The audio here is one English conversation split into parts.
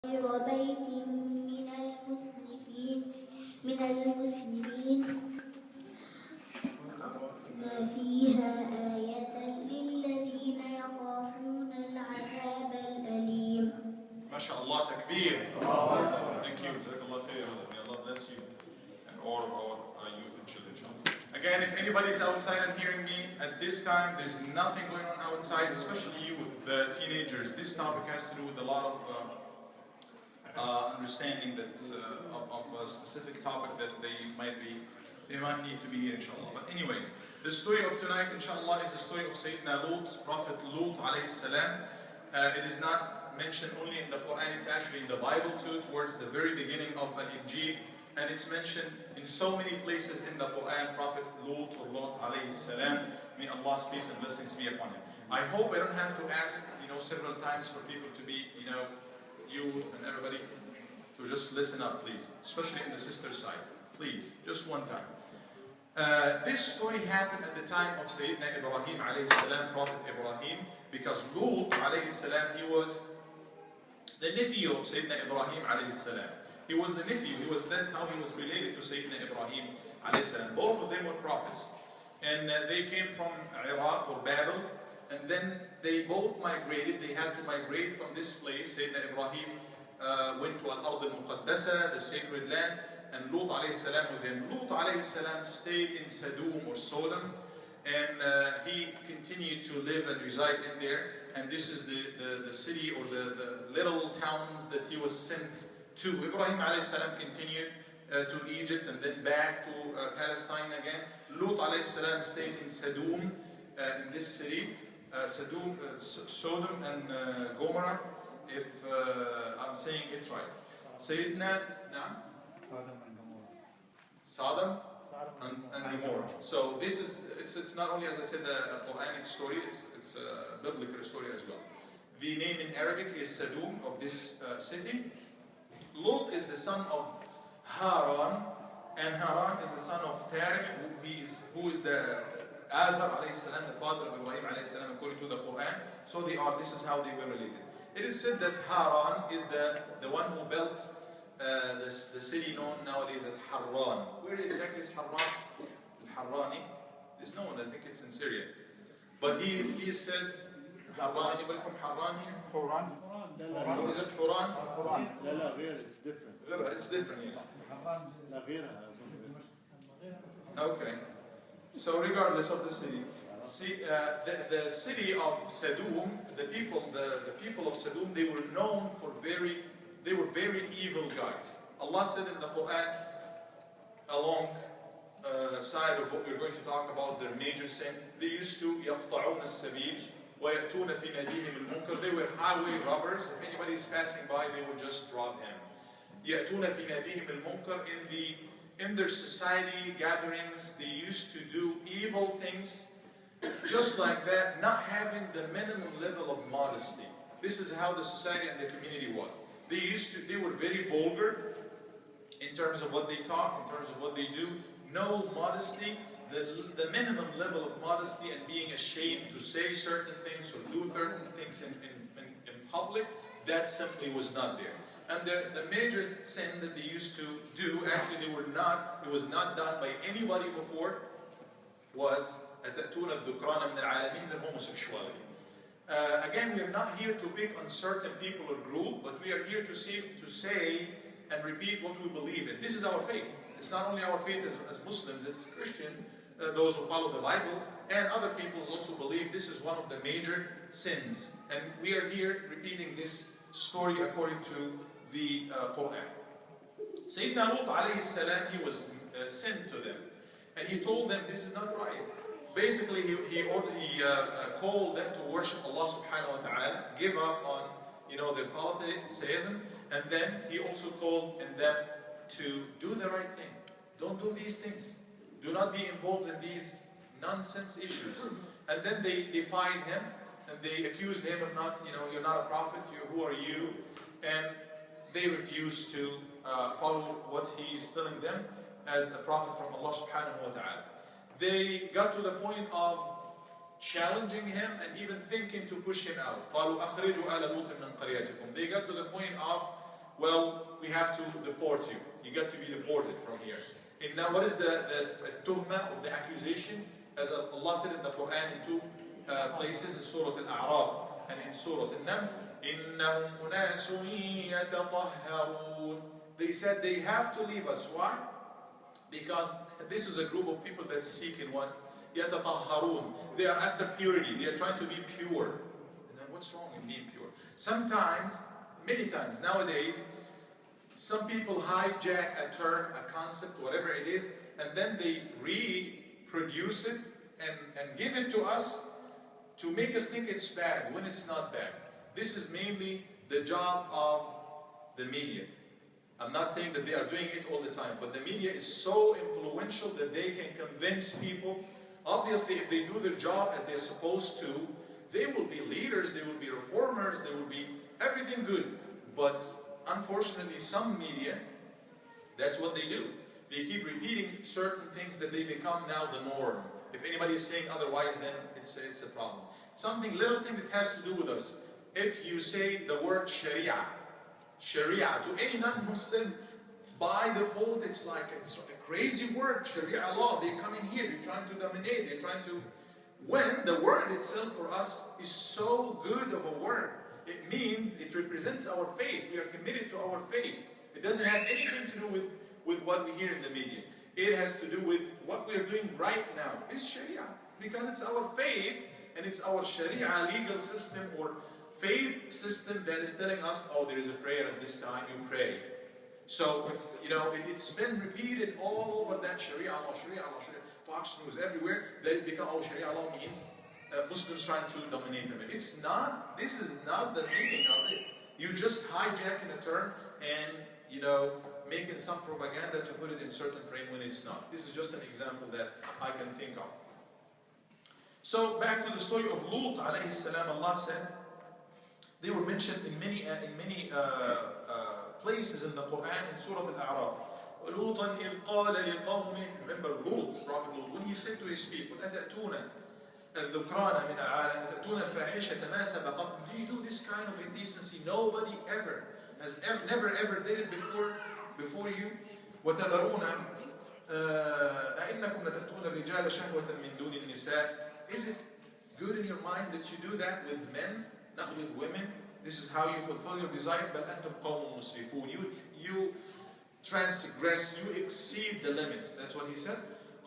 غير بيت من المسلمين فيها آية للذين يخافون العذاب الأليم. ما شاء الله, takbir. Thank you. Jazakallah khair. May Allah bless you and all of our youth and children. Again, if anybody's outside and hearing me at this time, there's nothing going on outside, especially you, the teenagers. This topic has to do with a lot of understanding that of a specific topic that they might need to be here, inshallah. But anyways, the story of tonight, inshallah, is the story of Sayyidina Lut, Prophet Lut alayhi salam. It is not mentioned only in the Quran, it's actually in the Bible too, towards the very beginning of Al-Injil. And it's mentioned in so many places in the Quran, Prophet Lut or Lut alayhi salam. May Allah's peace and blessings be upon him. I hope I don't have to ask, several times for people to be, you and everybody, to just listen up, please. Especially in the sister side. Please, just one time. This story happened at the time of Sayyidina Ibrahim alayhi salam, Prophet Ibrahim, because Lut alayhi salam, he was the nephew of Sayyidina Ibrahim alayhi salam. He was the nephew, that's how he was related to Sayyidina Ibrahim alayhi salam. Both of them were prophets. And they came from Iraq or Babel, and then they both migrated. They had to migrate from this place. Sayyidina Ibrahim went to Al-Ard al-Muqaddasa, the sacred land, and Lut alayhi salam with him. Lut alayhi salam stayed in Sodom or Sodom, and he continued to live and reside in there. And this is the city or the little towns that he was sent to. Ibrahim alayhi salam continued to Egypt and then back to Palestine again. Lut alayhi salam stayed in Sodom, in this city, Sodom and Gomorrah, if I'm saying it right. Sayyidina, Sodom and Gomorrah. So this is, it's not only, as I said, a Quranic story, it's a biblical story as well. The name in Arabic is Sodom, of this city. Lut is the son of Haran, and Haran is the son of Tariq, who is the Azar alayhi salam, the father of Ibrahim alayhi salam, according to the Quran. So this is how they were related. It is said that Haran is the one who built the city known nowadays as Harran. Where exactly is Harran? Al-Harrani? There's no one, I think it's in Syria. But he is said, Harran, anybody from Harran here? Quran. Oh, is it Quran? Quran. لا غير, it's different. It's different, yes. لا غيرها. Okay. So regardless of the city, see, the city of Sodom, the people of Sodom, they were known for very evil guys. Allah said in the Quran, alongside of what we're going to talk about, their major sin, they used to يقطعون السبيل ويأتون في ناديهم المنكر. They were highway robbers. If anybody is passing by, they would just rob him. يأتون في ناديهم المنكر. In their society gatherings, they used to do evil things, just like that, not having the minimum level of modesty. This is how the society and the community was. They were very vulgar in terms of what they talk, in terms of what they do. No modesty, the minimum level of modesty and being ashamed to say certain things or do certain things in public, that simply was not there. And the major sin that they used to do, actually it was not done by anybody before, was أَتَأْتُونَ الذُّكْرَانَ مِنَ الْعَالَمِينَ, the homosexuality. Again, we are not here to pick on certain people or group, but we are here to say and repeat what we believe in. This is our faith. It's not only our faith as Muslims, it's Christian, those who follow the Bible, and other people also believe this is one of the major sins. And we are here repeating this story according to the Quran. Sayyidina Lut alayhi salam, he was sent to them, and he told them this is not right. Basically, he called them to worship Allah subhanahu wa ta'ala, give up on their polytheism, and then he also called in them to do the right thing. Don't do these things. Do not be involved in these nonsense issues. And then they defied him, and they accused him of not, you're not a prophet, who are you? And they refused to follow what he is telling them as a prophet from Allah subhanahu wa ta'ala. They got to the point of challenging him and even thinking to push him out. قالوا أخرجوا آل لوط من قريتكم. They got to the point of well, we have to deport you. You got to be deported from here. And now what is the tuhma, of the accusation? As Allah said in the Quran in two places, in Surah Al-A'raf and in Surah Al-Naml, إِنَّهُمْ أُنَاسٌ يَتَطَهَّرُونَ. They said they have to leave us. Why? Because this is a group of people that seek in what? يَتَطَهَّرُونَ. They are after purity. They are trying to be pure. And then what's wrong in being pure? Sometimes, many times nowadays, some people hijack a term, a concept, whatever it is, and then they reproduce it and give it to us to make us think it's bad when it's not bad. This is mainly the job of the media. I'm not saying that they are doing it all the time, but the media is so influential that they can convince people. Obviously, if they do their job as they're supposed to, they will be leaders, they will be reformers, they will be everything good. But unfortunately, some media, that's what they do. They keep repeating certain things that they become now the norm. If anybody is saying otherwise, then it's a problem. Little thing that has to do with us. If you say the word Sharia to any non-Muslim, by default, it's a crazy word, Sharia law. They come in here, they're trying to dominate, they're trying to... When the word itself for us is so good of a word, it means it represents our faith. We are committed to our faith. It doesn't have anything to do with what we hear in the media. It has to do with what we are doing right now. It's Sharia. Because it's our faith, and it's our Sharia legal system or faith system that is telling us, oh, there is a prayer at this time, you pray. So, it's been repeated all over that Sharia law, Fox News, everywhere, that it becomes, oh, Sharia law means Muslims trying to dominate them. It's not, this is not the meaning of it. You just hijacking a term and, making some propaganda to put it in certain frame when it's not. This is just an example that I can think of. So, back to the story of Lut, alayhi salam, Allah said, they were mentioned in many places in the Quran, in Surah Al-A'raf. وَلُوطًا إِذْ قَالَ لِقَوْمِهِ. Remember Lut, Prophet Lut, when he said to his people, أَتَأْتُونَ الذُّكْرَانَ مِنَ الْعَالَمِ أَتَأْتُونَ الْفَاحِشَةَ مَا سَبَقَكُمْ. Do you do this kind of indecency? Nobody ever never ever did it before you. وَتَذَرُونَ أَإِنَّكُمْ لَتَأْتُونَ الرِّجَالَ شَهْوَةً مِنْ دُونِ النِّسَاءِ. Is it good in your mind that you do that with men, not with women? This is how you fulfill your desire. بَلْ أَنْتُمْ قَوْمٌ مُسْرِفُونَ. You transgress, you exceed the limits. That's what he said.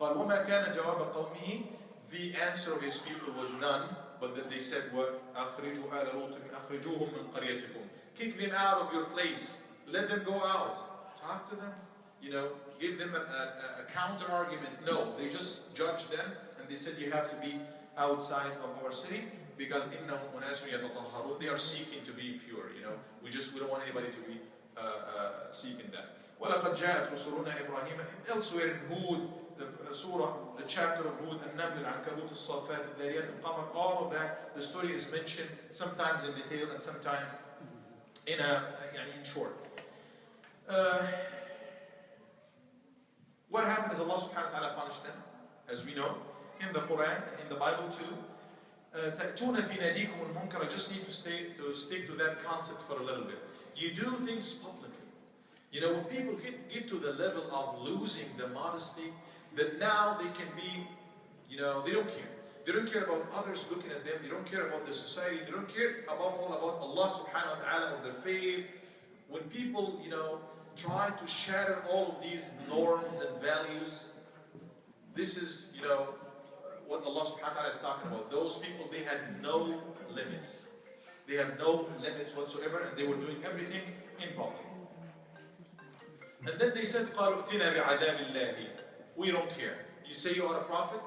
قال وما كان جواب قومه. The answer of his people was none, but that they said, what? أخرجوا آل لوط أخرجوهم من قريتكم. Kick them out of your place. Let them go out. Talk to them. Give them a counter argument. No, they just judged them and they said you have to be outside of our city because إنهم أناس يتطهرون. They are seeking to be pure. We don't want anybody to be seeking that. وَلَقَدْ جَاءَتْ رُسُلُنَا إِبْرَاهِيمَ. Elsewhere in Hud, the chapter of Hud, النمل العنكبوت الصافات الذاريات القمر, all of that, the story is mentioned sometimes in detail and sometimes in short. What happened is Allah subhanahu wa ta'ala punished them, as we know, in the Quran and in the Bible too. تَأْتُونَ فِي نَادِيكُمُ الْمُنْكَرَ. I just need to stick to that concept for a little bit. You do things publicly. When people get to the level of losing the modesty, that now they can be, they don't care. They don't care about others looking at them. They don't care about the society. They don't care above all about Allah subhanahu wa ta'ala or their faith. When people, try to shatter all of these norms and values, this is, what Allah subhanahu wa ta'ala is talking about. Those people, they had no limits. They have no limits whatsoever, and they were doing everything in public. And then they said, قَالُوا ائْتِنَا بِعَذَابِ اللَّهِ. We don't care. You say you are a prophet?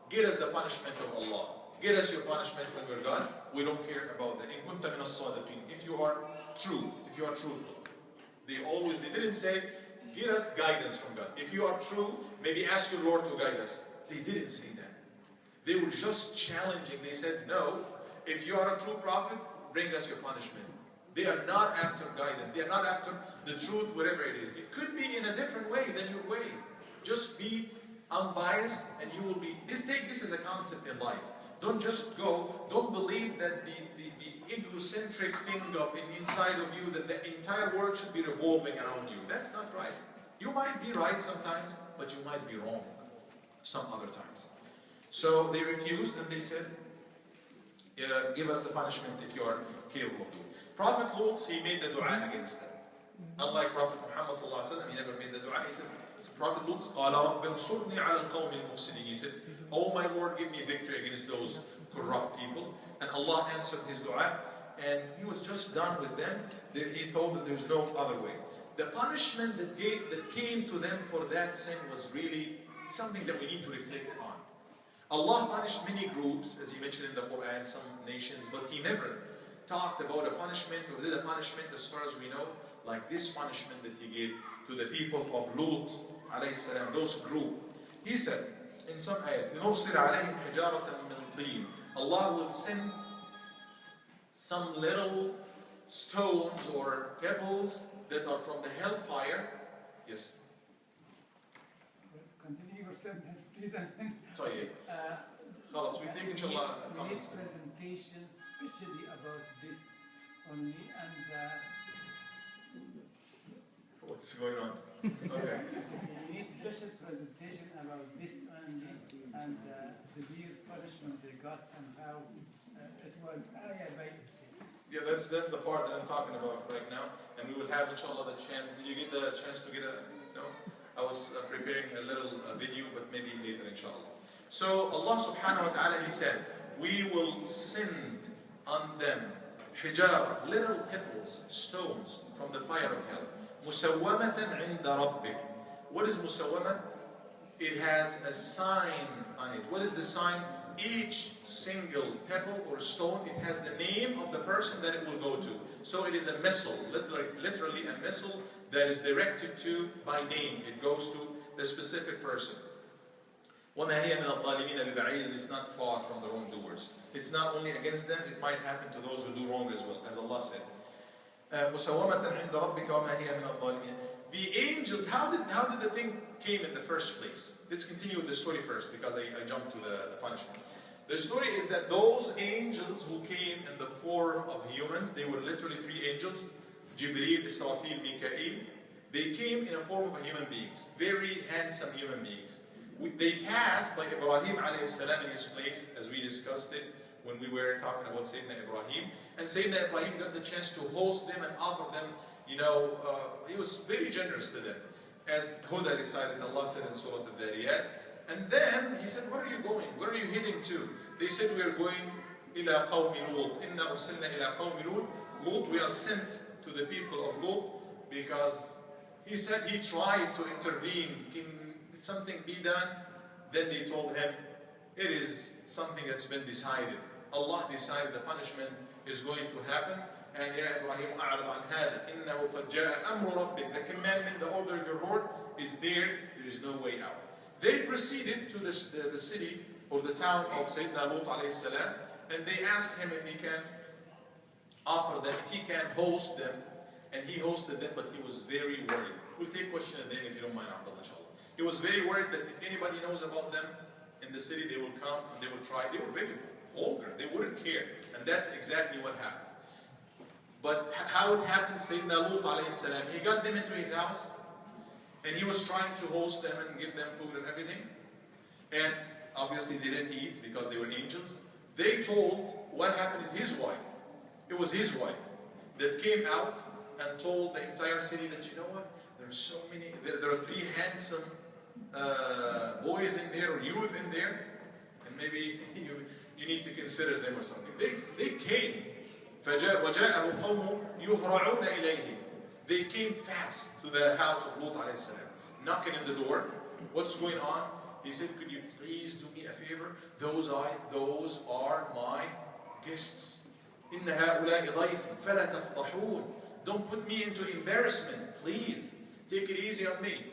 Get us the punishment of Allah. Get us your punishment from your God. We don't care about that. إِن كُنْتَ مِنَ الصَّادِقِينَ. If you are true, if you are truthful. They didn't say, get us guidance from God. If you are true, maybe ask your Lord to guide us. They didn't say that. They were just challenging. They said, no, if you are a true prophet, bring us your punishment. They are not after guidance. They are not after the truth, whatever it is. It could be in a different way than your way. Just be unbiased and you will be... Take this as a concept in life. Don't just go, don't believe that egocentric thing inside of you that the entire world should be revolving around you. That's not right. You might be right sometimes, but you might be wrong some other times. So they refused and they said, give us the punishment if you are capable of doing it. Prophet Lut, he made the dua against them. Unlike Prophet Muhammad sallallahu alaihi wasallam, he never made the dua. He said, Prophet Lut, he said, oh my Lord, give me victory against those corrupt people. And Allah answered his dua, and he was just done with them. He thought that there's no other way. The punishment that came to them for that sin was really something that we need to reflect on. Allah punished many groups, as he mentioned in the Quran, some nations, but he never talked about a punishment or did a punishment, as far as we know, like this punishment that he gave to the people of Lut, alayhi salam, those group. He said in some ayat, لِنُرْسِلَ عَلَيْهِمْ حِجَارَةً مِّن طِينٍ. Allah will send some little stones or pebbles that are from the hellfire. Yes. Continue your sentence, please. طيب. خلاص, we think inshallah. We need presentation especially about this only, and what's going on? Okay. we need special presentation about this only, and severe punishment they got, and how it was ayah by itself. Yeah, that's the part that I'm talking about right now, and we will have inshallah the chance. Did you get the chance to get a? No, I was preparing a little video, but maybe later inshallah. So Allah subhanahu wa ta'ala, he said, we will send on them hijara, little pebbles, stones from the fire of hell. Musawwamatan 'inda rabbik. What is musawwama? It has a sign on it. What is the sign? Each single pebble or stone, it has the name of the person that it will go to. So it is a missile, literally a missile that is directed to by name. It goes to the specific person. وَمَا هِيَ مِنَ الظَّالِمِينَ بِبَعِيدٍ. It's not far from the wrongdoers. It's not only against them, it might happen to those who do wrong as well, as Allah said. مُسَوَّمَةً عِنْدَ رَبِّكَ وَمَا هِيَ مِنَ الظَّالِمِينَ. The angels, how did the thing came in the first place? Let's continue with the story first, because I jumped to the punishment. The story is that those angels who came in the form of humans, they were literally three angels, Jibreel, Israfil, Mikael. They came in a form of human beings, very handsome human beings. They passed by Ibrahim alayhi salam in his place, as we discussed it when we were talking about Sayyidina Ibrahim. And Sayyidina Ibrahim got the chance to host them and offer them, he was very generous to them. As Huda recited, Allah said in Surah Al-Dariyat. And then he said, where are you going? Where are you heading to? They said, we are going ila qawmi Lut. Inna ursilna ila qawmi Lut. Lut, we are sent to the people of Lut, because he said he tried to intervene. Can something be done? Then they told him, it is something that's been decided. Allah decided the punishment is going to happen. And ya Ibrahim, a'rad an hada. Innahu qad ja'a amru rabbik. The commandment, the order of your Lord is there. There is no way out. They proceeded to the city or the town of Sayyidina Lut alayhi salam, and they asked him if he can offer them, if he can host them. And he hosted them, but he was very worried. We'll take question at the end if you don't mind, Abdullah, inshallah. He was very worried that if anybody knows about them in the city, they will come and they will try. They were very vulgar. They wouldn't care. And that's exactly what happened. But how it happened, Sayyidina Lut alayhi salam, he got them into his house, and he was trying to host them and give them food and everything. And obviously they didn't eat because they were angels. They told, what happened is his wife, it was his wife, that came out and told the entire city that, you know what, there are so many, there are three handsome boys in there, or youth in there, and maybe you need to consider them or something. They came. وَجَاءَهُ قَوْمُ يُهْرَعُونَ إِلَيْهِ. They came fast to the house of Lut alayhi salam, knocking in the door. What's going on? He said, could you please do me a favor? Those are my guests. إِنَّ هَؤُلَاءِ ضَيْفٍ فَلَا تَفْضَحُونَ. Don't put me into embarrassment, please. Take it easy on me.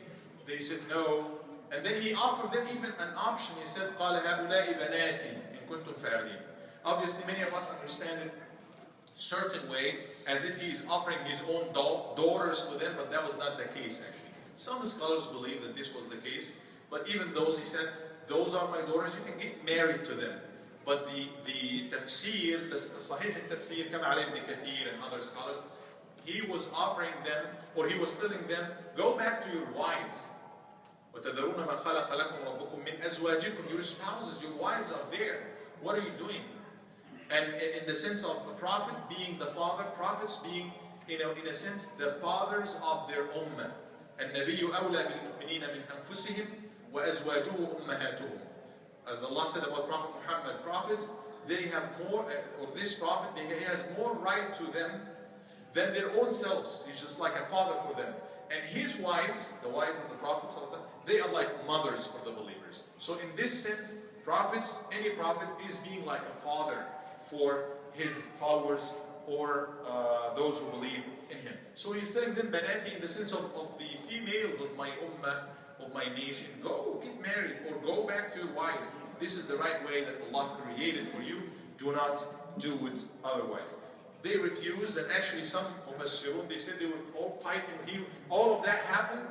They said no. And then he offered them even an option. He said, قَالَ هَؤُلَاءِ بَنَاتِي إِن كُنتُمْ فَاعِلِينَ. Obviously, many of us understand it certain way, as if he's offering his own daughters to them, but that was not the case actually. Some scholars believe that this was the case, but even those, he said, those are my daughters, you can get married to them. But the tafsir, the Sahih al-Tafsir, كما عليه ابن كثير and other scholars, he was offering them, or he was telling them, go back to your wives. وَتَذَرُونَ مَا خَلَقَ لَكُمْ رَبُّكُم مِّنْ أَزْوَاجِكُم. Your spouses, your wives are there. What are you doing? And in the sense of the prophet being the father, prophets being, in a sense, the fathers of their ummah. النبي أولى بالمؤمنين من أنفسهم وأزواجه أمهاتهم. As Allah said about Prophet Muhammad, prophets, they have more, or this prophet, he has more right to them than their own selves. He's just like a father for them. And his wives, the wives of the Prophet, they are like mothers for the believers. So in this sense, prophets, any prophet is being like a father for his followers or those who believe in him. So he's telling them, Banati, in the sense of the females of my ummah, of my nation, go get married or go back to your wives. This is the right way that Allah created for you. Do not do it otherwise. They refused, and actually some of us, they said they were all fighting. All of that happened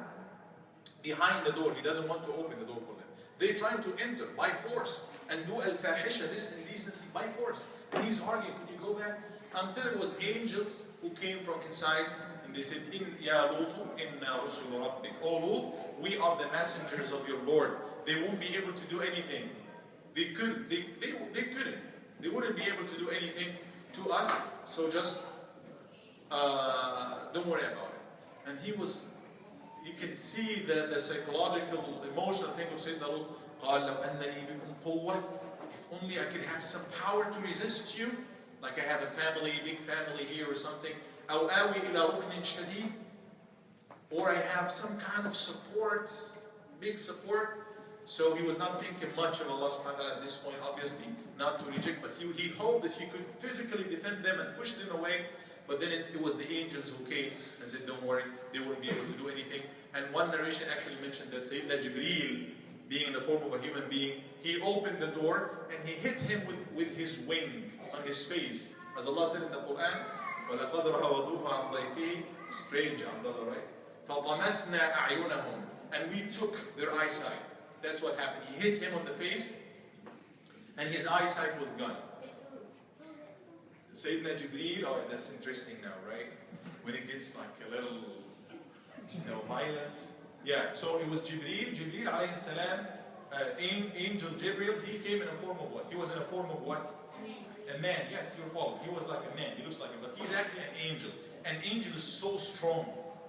behind the door. He doesn't want to open the door for them. They're trying to enter by force and do al-fahisha, this indecency, by force. And he's arguing, could you go back? Until it was angels who came from inside, and they said, Ya Lutu, inna rusul rabbik. Oh Lut, we are the messengers of your Lord. They won't be able to do anything. They couldn't. They wouldn't be able to do anything to us, so just don't worry about it. And you can see the psychological, emotional thing of Sayyidina Lut. قال لو أن لي بكم قوة, if only I could have some power to resist you, like I have a family, big family here or something. أو آوي إلى ركن شديد, or I have some kind of support, big support. So he was not thinking much of Allah subhanahu wa ta'ala at this point, obviously, not to reject, but he hoped that he could physically defend them and push them away. But then it was the angels who came and said, don't worry, they wouldn't be able to do anything. And one narration actually mentioned that Sayyidina Jibreel, being in the form of a human being, he opened the door and he hit him with his wing on his face. As Allah said in the Quran, وَلَقَدْ رَهَوَضُوهَا عَنْ ضَيْفِهِ, strange, Abdullah, right? فَطَمَسْنَا أَعْيُنَهُم, and we took their eyesight. That's what happened. He hit him on the face, and his eyesight was gone. Sayyidina Jibreel, oh, that's interesting now, right? When it gets like a little, violence. Yeah, so it was Jibreel alayhi salam, angel Jibreel, he came in a form of what? He was in a form of what? A man. Yes, you're following. He was like a man. He looks like him, but he's actually an angel. An angel is so strong,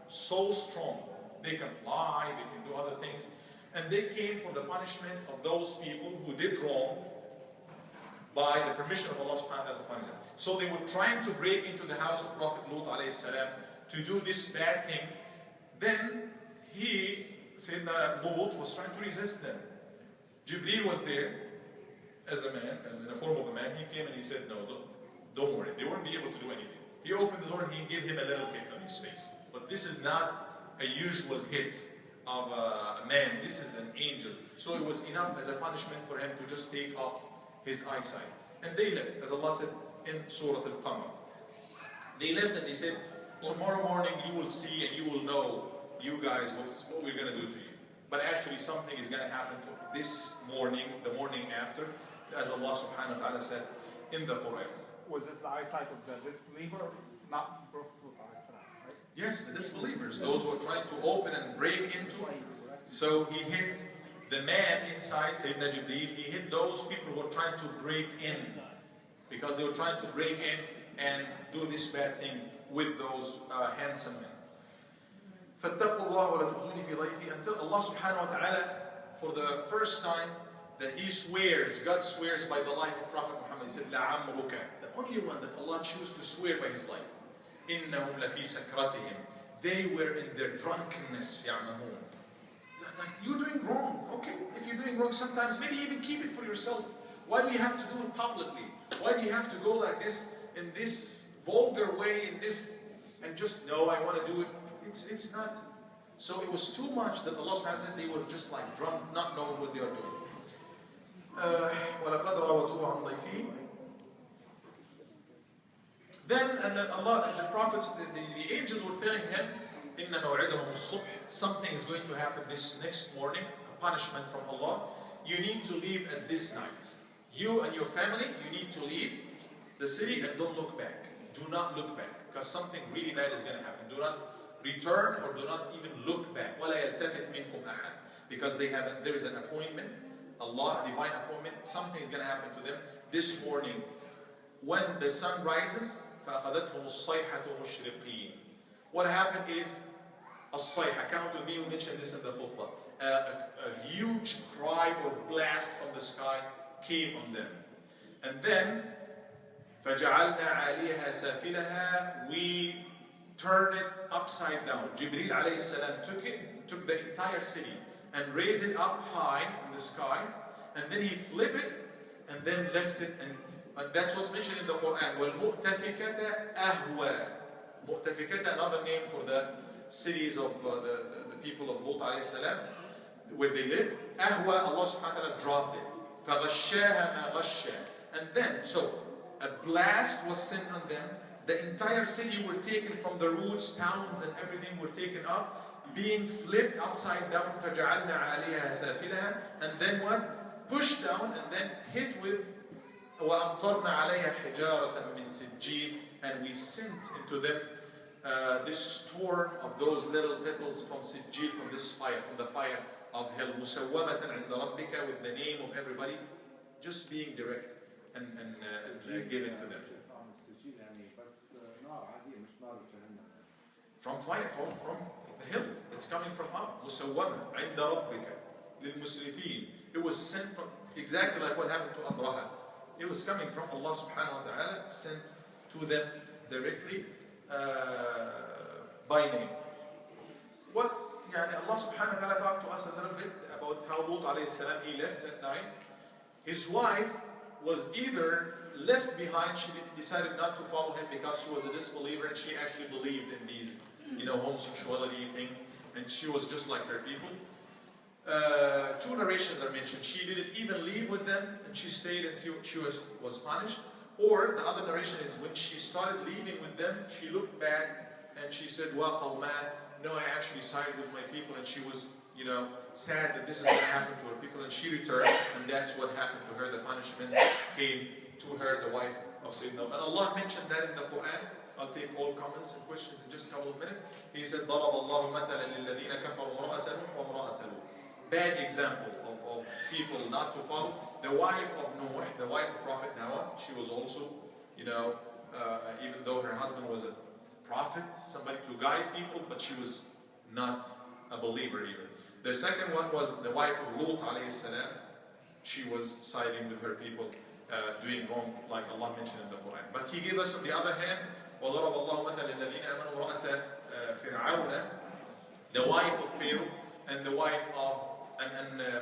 so strong. They can fly, they can do other things. And they came for the punishment of those people who did wrong by the permission of Allah subhanahu wa ta'ala to punish them. So they were trying to break into the house of Prophet Lut alayhi salam to do this bad thing. Then he said that Lut was trying to resist them. Jibreel was there as a man, as in the form of a man. He came and he said, no, don't worry. They wouldn't be able to do anything. He opened the door and he gave him a little hit on his face. But this is not a usual hit of a man. This is an angel. So it was enough as a punishment for him to just take off his eyesight. And they left, as Allah said in Surah Al-Qamar. They left and they said, tomorrow morning you will see and you will know, you guys, what we're going to do to you. But actually something is going to happen to this morning, the morning after, as Allah subhanahu wa ta'ala said in the Quran. Was this the eyesight of the disbeliever, not Prophet Lut, right? Yes, the disbelievers, those who are trying to open and break into. So he hit the man inside, Sayyidina Jibreel, he hit those people who were trying to break in. Because they were trying to break in and do this bad thing with those handsome men. فَاتَّقُوا اللَّهَ وَلَا تُخْزُونِي فِي ضَيْفِي, until Allah subhanahu wa ta'ala, for the first time, that he swears, God swears by the life of Prophet Muhammad. He said, لَعَمْرُكَ, the only one that Allah chose to swear by his life. إِنَّهُمْ لَفِي سَكْرَتِهِمْ, they were in their drunkenness, يَعْمَهُونَ. Like, you're doing wrong. Okay, if you're doing wrong sometimes, maybe even keep it for yourself. Why do you have to do it publicly? Why do you have to go like this, in this vulgar way, in this, and just, no, I want to do it. It's not. So it was too much that Allah subhanahu wa ta'ala said they were just like drunk, not knowing what they are doing. وَلَقَدْ رَاوَدُوهُ عَنْ ضَيْفِهِ. Then Allah, the prophets, the angels were telling him, إِنَّ مَوْعِدَهُمُ الصُّبْحِ, something is going to happen this next morning, a punishment from Allah. You need to leave at this night. You and your family, you need to leave the city and don't look back. Do not look back, because something really bad is going to happen. Do not return or do not even look back. وَلَا يَلْتَفِتْ مِنْكُمْ أَحَدٍ. Because there is an appointment, Allah, a divine appointment. Something is going to happen to them this morning. When the sun rises, فَأَخَذَتْهُمُ الصَّيْحَةُ مُشْرِقِينَ. What happened is, الصيحة, count with me, we mentioned this in the khutbah. A huge cry or blast from the sky came on them. And then, فَجَعَلْنَا عَالِيَهَا سَافِلَهَا, we turned it upside down. Jibreel alayhi salam took the entire city and raised it up high in the sky, and then he flipped it and then left it, and that's what's mentioned in the Quran. وَالْمُؤْتَفِكَةَ أَهْوَى. Mu'tafikata, another name for the cities of the people of Lut alayhi salam, where they live. Ahwa, Allah subhanahu wa ta'ala dropped it. فَغَشَّاهَا مَا غَشَّا. And then, so, a blast was sent on them. The entire city were taken from the roots, towns and everything were taken up, being flipped upside down. فَجَعَلْنَا عَلِيهَا سَافِلَهَا. And then what? Pushed down and then hit with وَأَمْطَرْنَا عَلَيْهَا حِجَارَةً مِّن سِجِّيلٍ. And we sent into them this storm of those little pebbles from Sijil, from this fire, from the fire of hell. مُسَوَّمَةً عِنْدَ رَبِّكَ, with the name of everybody, just being direct and given to them. From fire, from the hill. It's coming from up. مُسَوَّمَةً عِنْدَ رَبِّكَ لِلْمُسْرِفِينَ. It was sent from, exactly like what happened to Abraha. It was coming from Allah subhanahu wa ta'ala, sent to them directly by name. What Allah subhanahu wa ta'ala talked to us a little bit about how Lut alayhi salam, he left at night. His wife was either left behind, she decided not to follow him because she was a disbeliever and she actually believed in these, homosexuality thing, and she was just like her people. Two narrations are mentioned. She didn't even leave with them and she stayed and she was punished. Or the other narration is when she started leaving with them, she looked back and she said, "Wa qawma, no, I actually sided with my people," and she was, sad that this is going to happen to her people, and she returned, and that's what happened to her. The punishment came to her, the wife of Sayyidina. And Allah mentioned that in the Quran. I'll take all comments and questions in just a couple of minutes. He said, ضَرَبَ اللَّهُ مَثَلًا لِلَّذِينَ كَفَرُوا امْرَأَةَ نُوحٍ وَامْرَأَةَ لُوطٍ. Bad example of people not to follow. The wife of Noah, the wife of Prophet Noah, she was also, even though her husband was a prophet, somebody to guide people, but she was not a believer either. The second one was the wife of Lut alayhi salam. She was siding with her people, doing wrong, like Allah mentioned in the Quran. But He gave us, on the other hand, وَضَرَبَ اللَّهُ مَثَلًا لِلَّذِينَ آمَنُوا امْرَأَةَ فِرْعَوْنَ, the wife of Pharaoh, and the wife of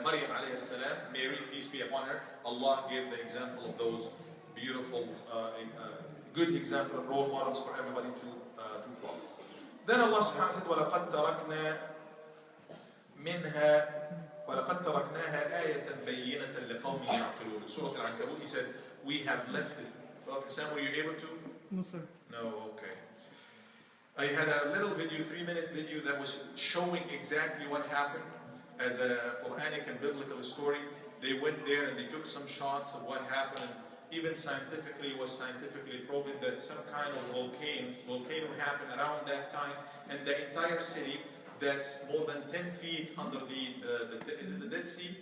Maryam alayhi salam, Mary, peace be upon her. Allah gave the example of those beautiful, good example and role models for everybody to follow. Then Allah subhanahu wa ta'ala said, وَلَقَدْ تَرَكْنَا مِنْهَا وَلَقَدْ تَرَكْنَاهَا آيَةً بَيِّنَةً لِقَوْمٍ يَعْقِلُونَ. Surah Al-Ankabut, He said, we have left it. Brother Sam, were you able to? No, sir. No, okay. I had a little video, 3-minute video, that was showing exactly what happened as a Quranic and biblical story. They went there and they took some shots of what happened, and even scientifically, was scientifically proven that some kind of volcano happened around that time, and the entire city that's more than 10 feet under is it the Dead Sea?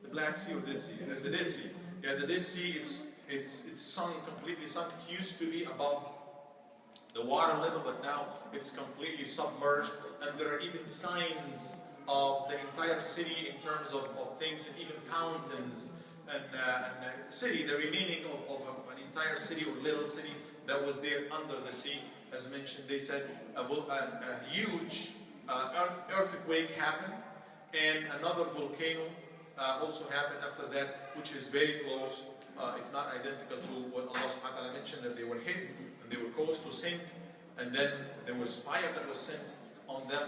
The Black Sea or Dead Sea? It's the Dead Sea. Yeah, the Dead Sea it's sunk, completely sunk. It used to be above the water level, but now it's completely submerged, and there are even signs of the entire city in terms of things, and even fountains, and city, the remaining of an entire city or little city that was there under the sea. As mentioned, they said a huge earthquake happened, and another volcano also happened after that, which is very close, if not identical to what Allah subhanahu wa ta'ala mentioned, that they were hit and they were caused to sink, and then there was fire that was sent on them.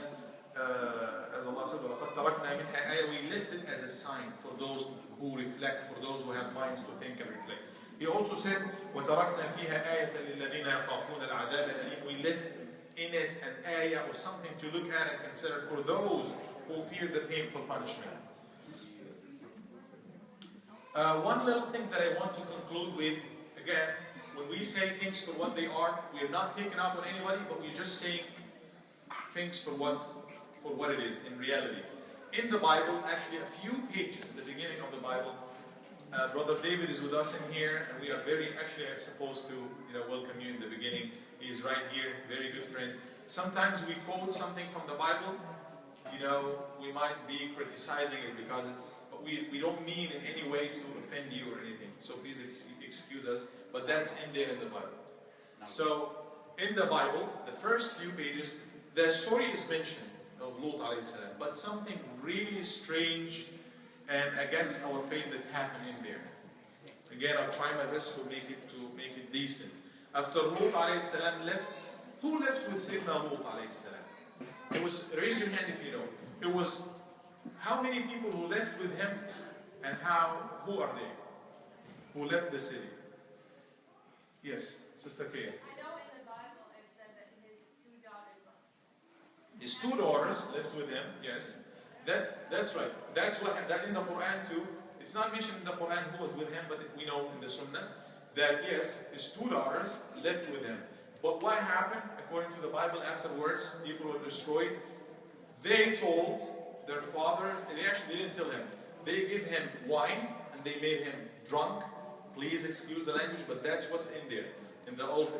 As Allah said, وَلَقَدْ تَرَكْنَا مِنْهَا آيَةً, we left it as a sign for those who reflect, for those who have minds to think and reflect. He also said, وَتَرَكْنَا فِيهَا آيَةً لِلَّذِينَ يَخَافُونَ الْعَذَابَ الْأَلِيمَ. We left in it an ayah, or something to look at and consider for those who fear the painful punishment. One little thing that I want to conclude with, again, when we say things for what they are, we are not picking up on anybody, but we're just saying things for what it is in reality. In the Bible, actually a few pages in the beginning of the Bible, Brother David is with us in here, and we are actually I'm supposed to welcome you in the beginning. He's right here, very good friend. Sometimes we quote something from the Bible, we might be criticizing it because but we don't mean in any way to offend you or anything. So please excuse us, but that's in there in the Bible. So, in the Bible, the first few pages, the story is mentioned of Lut alayhi salam, but something really strange and against our faith that happened in there. Again, I'll try my best to make it decent. After Lut alayhi salam left, who left with Sayyidina Lut alayhi salam? It was, raise your hand if you know. It was how many people who left with him, and who are they? Who left the city? Yes, Sister Kay. I know in the Bible it said that his two daughters left. His two daughters left with him, yes. That's right. That's what that in the Quran too. It's not mentioned in the Quran who was with him, but we know in the Sunnah that yes, his two daughters left with him. But what happened, according to the Bible, afterwards, people were destroyed. They told their father, and they actually didn't tell him. They gave him wine and they made him drunk. Please excuse the language, but that's what's in there in the Old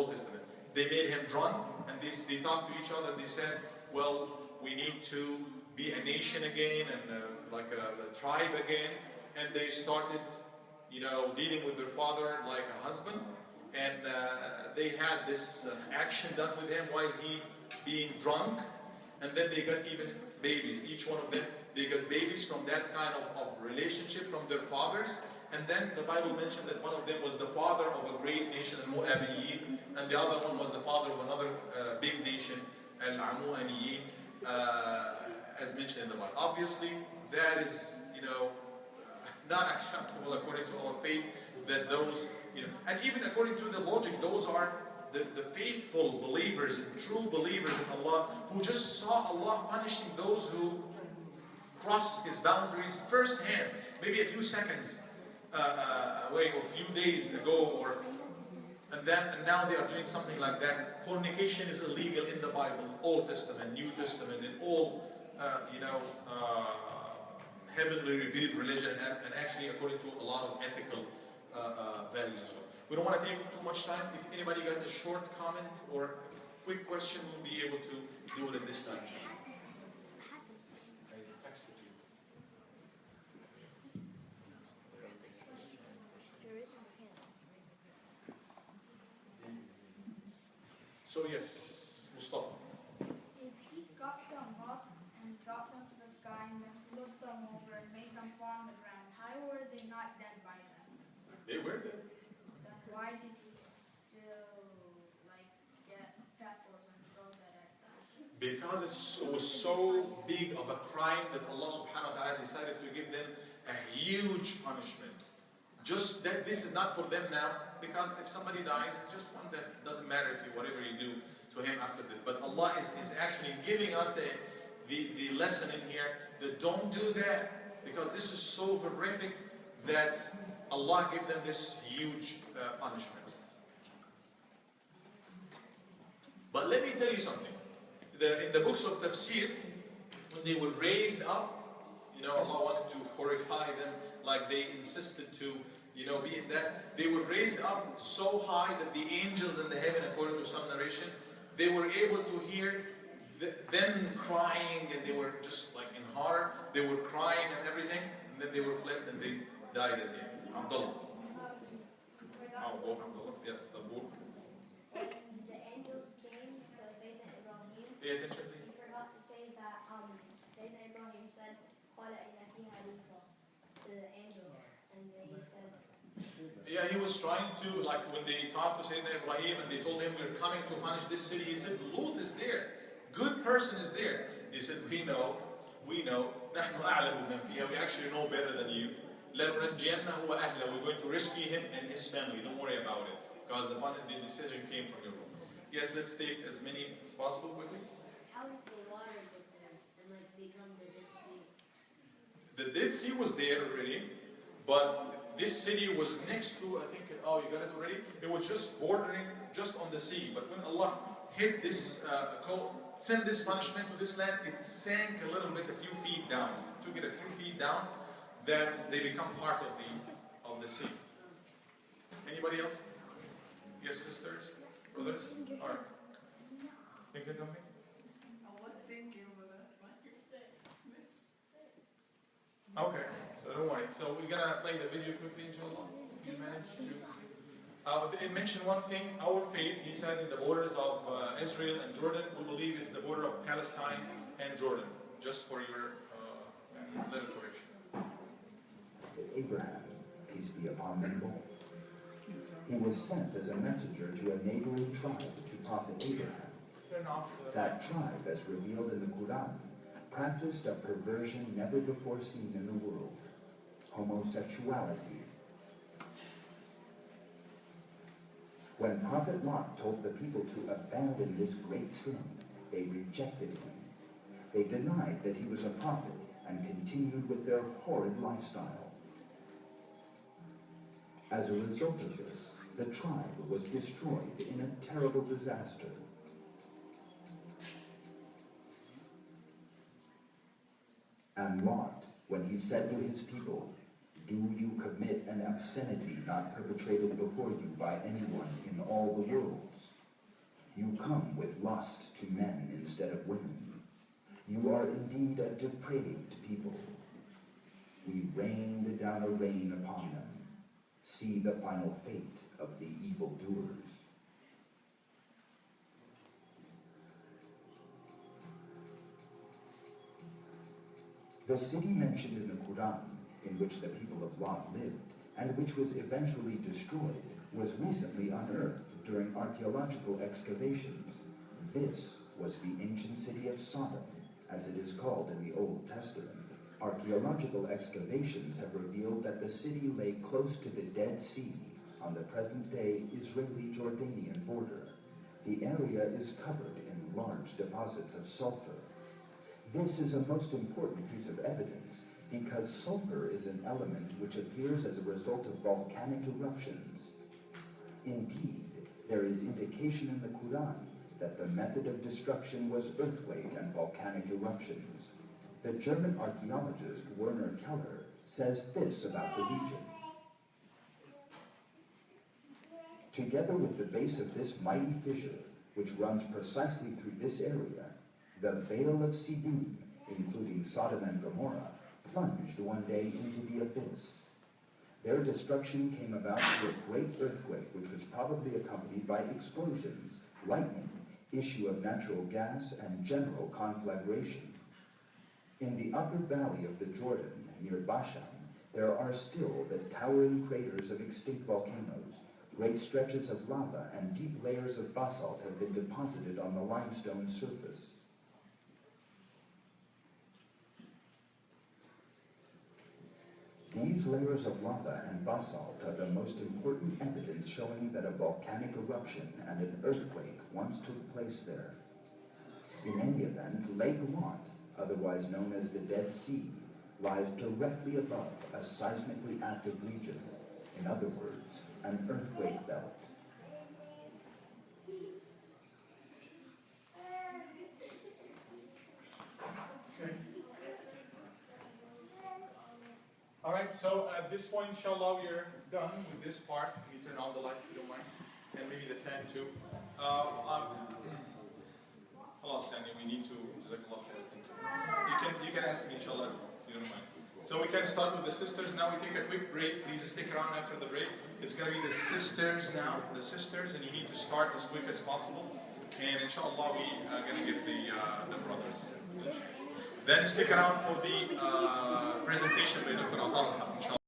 Testament. They made him drunk, and they talked to each other. They said, "Well, we need to be a nation again and like a tribe again." And they started, dealing with their father like a husband. And they had this action done with him while he being drunk. And then they got even babies. Each one of them, they got babies from that kind of relationship from their fathers. And then the Bible mentioned that one of them was the father of a great nation, Al-Mu'abiyin, and the other one was the father of another big nation, Al-Amu'aniyin, as mentioned in the Bible. Obviously, that is, not acceptable according to our faith, that those, and even according to the logic, those are the faithful believers and true believers in Allah who just saw Allah punishing those who cross His boundaries firsthand, maybe a few seconds away or a few days ago, and now they are doing something like that. Fornication is illegal in the Bible, Old Testament, New Testament, in all heavenly revealed religion, and actually according to a lot of ethical values as well. We don't want to take too much time. If anybody got a short comment or quick question, we'll be able to do it at this time. I texted you. So yes, Mustafa. If he got them up and dropped them to the sky and then flipped them over and made them fall on the ground, how were they not dead by then? They were dead. Then why did he still get peppers and throw that at them? Because it was so big of a crime that Allah subhanahu wa ta'ala decided to give them a huge punishment. Just that this is not for them now, because if somebody dies, just one death. Doesn't matter whatever you do to him after that. But Allah is actually giving us the lesson in here that don't do that, because this is so horrific that Allah gave them this huge punishment. But let me tell you something. In the books of tafsir, when they were raised up, Allah wanted to horrify them, like they insisted to, be in that. They were raised up so high that the angels in the heaven, according to some narration, they were able to hear them crying, and they were just like in horror. They were crying and everything, and then they were fled and they died at the end. Abdullah. Abdullah, yes, Dabour. When the angels came to Sayyidina Ibrahim, Pay attention, please. he forgot to say that Sayyidina Ibrahim said, قَالَ إِنَّ فِيهَا لُوطًا to the angels, and they said, Yeah, he was trying to, like when they talked to Sayyidina Ibrahim and they told him, we're coming to punish this city, he said, Lut is there. Good person is there. He said, we know. نحن أعلم بمن فيها. We actually know better than you. لَنُنَجِّيَنَّهُ وَأَهْلَهُ. We're going to rescue him and his family. Don't worry about it. Because the decision came from your room. Yes, let's take as many as possible quickly. how did the water get there and become the Dead Sea? The Dead Sea was there already. But this city was next to, I think, oh, you got it already? It was just bordering, just on the sea. But when Allah hit this, sent this punishment to this land, it sank a little bit, a few feet down. It took it a few feet down, that they become part of the sea. Anybody else? Yes, sisters? Brothers? All right. Thinking something? I was thinking, but that's fine. Okay, so don't worry. So we're gonna play the video quickly, inshallah. Do you manage to? It mentioned one thing, our faith, he said, in the borders of Israel and Jordan, we believe it's the border of Palestine and Jordan, just for your little correction. Abraham, peace be upon them both. He was sent as a messenger to a neighboring tribe to Prophet Abraham. That tribe, as revealed in the Quran, practiced a perversion never before seen in the world: homosexuality. When Prophet Lot told the people to abandon this great sin, they rejected him. They denied that he was a prophet and continued with their horrid lifestyle. As a result of this, the tribe was destroyed in a terrible disaster. And Lot, when he said to his people, "Do you commit an obscenity not perpetrated before you by anyone in all the worlds? You come with lust to men instead of women. You are indeed a depraved people. We rained down a rain upon them. See the final fate of the evildoers." The city mentioned in the Quran, in which the people of Lot lived, and which was eventually destroyed, was recently unearthed during archaeological excavations. This was the ancient city of Sodom, as it is called in the Old Testament. Archaeological excavations have revealed that the city lay close to the Dead Sea on the present-day Israeli-Jordanian border. The area is covered in large deposits of sulfur. This is a most important piece of evidence because sulfur is an element which appears as a result of volcanic eruptions. Indeed, there is indication in the Quran that the method of destruction was earthquake and volcanic eruptions. The German archaeologist Werner Keller says this about the region. Together with the base of this mighty fissure, which runs precisely through this area, the Vale of Siddim, including Sodom and Gomorrah, plunged one day into the abyss. Their destruction came about through a great earthquake, which was probably accompanied by explosions, lightning, issue of natural gas, and general conflagration. In the upper valley of the Jordan, near Bashan, there are still the towering craters of extinct volcanoes. Great stretches of lava and deep layers of basalt have been deposited on the limestone surface. These layers of lava and basalt are the most important evidence showing that a volcanic eruption and an earthquake once took place there. In any event, Lake Lot, otherwise known as the Dead Sea, lies directly above a seismically active region. In other words, an earthquake belt. All right, so at this point, inshallah, we are done with this part. Can you turn on the light if you don't mind? And maybe the fan too. Allah Stanley, we need to, you can ask me, inshallah, if you don't mind. So we can start with the sisters now. We take a quick break. Please stick around after the break. It's going to be the sisters now, and you need to start as quick as possible. And inshallah, we are going to give the brothers the chance. Then stick around for the presentation by Dr. Atal, inshallah.